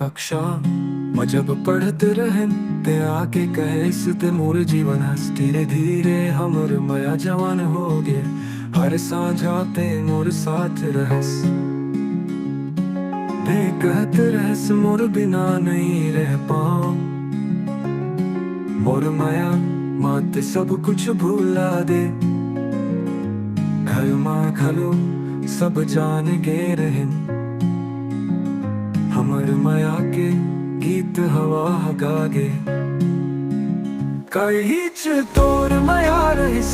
कक्षा मैं जब पढ़ते रहन ते आके कहे ते मोर जीवन हस धीरे धीरे हमर मया जवान हो गए हर साझाते मोर साथ रहस ते कहत रहस मोर बिना नहीं रह पाऊं मोर माया माते सब कुछ भूला दे घर माँ खलो सब जान गे रहन हमर माया के गीत हवा गागे कहीच तोर माया रहिस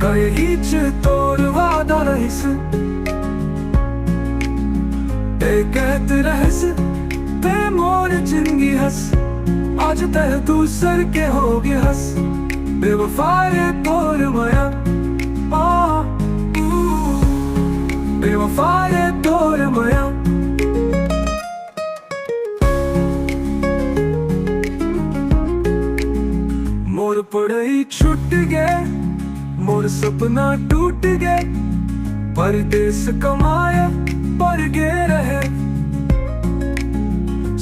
कहीच तोर वादा रहिस ते कहत रहस ते मोर जिंदगी हस आज तह दूसर के हो गए हस बेवफाए तोर माया बेवफाए तोर माया मोर पढ़ाई छूट गए मोर सपना टूट गए परदेस कमाया पर गे रहे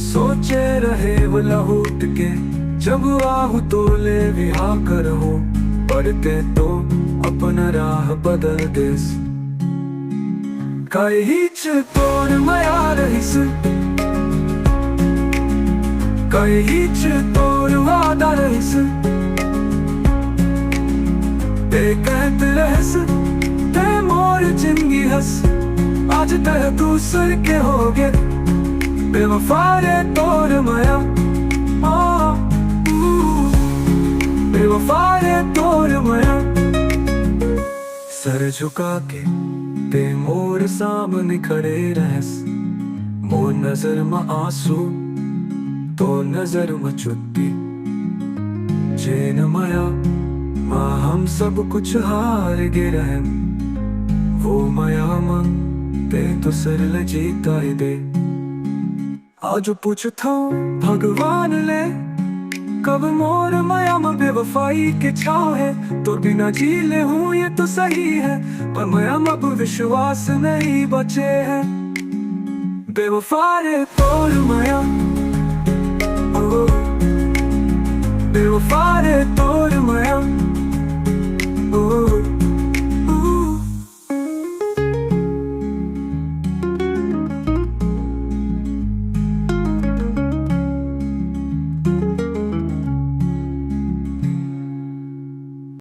सोचे रहे वो लौट के जब आहू तो ले विहा करो पढ़ते तो अपना राह बदल देस कहीच तोर माया रहिस कहीच तोर वादा रहिस ते कहत रहस ते मोर जिंदगी हस आज तह दूसर के हो गए बेवफाए तोर माया बेवफाए तोर माया सर झुका के ते मोर सामने खड़े रहस मोर नजर में आंसू तो नजर में चुट्टी चैन माया माँ हम सब कुछ हार गे रहन वो माया माँ ते तो सर ले जीता ही दे आज पूछता भगवान ले कब मोर माया में बेवफाई के छाव है तो बिना जी ले हूँ ये तो सही है पर माया में अब विश्वास नहीं बचे है बेवफाए तोर माया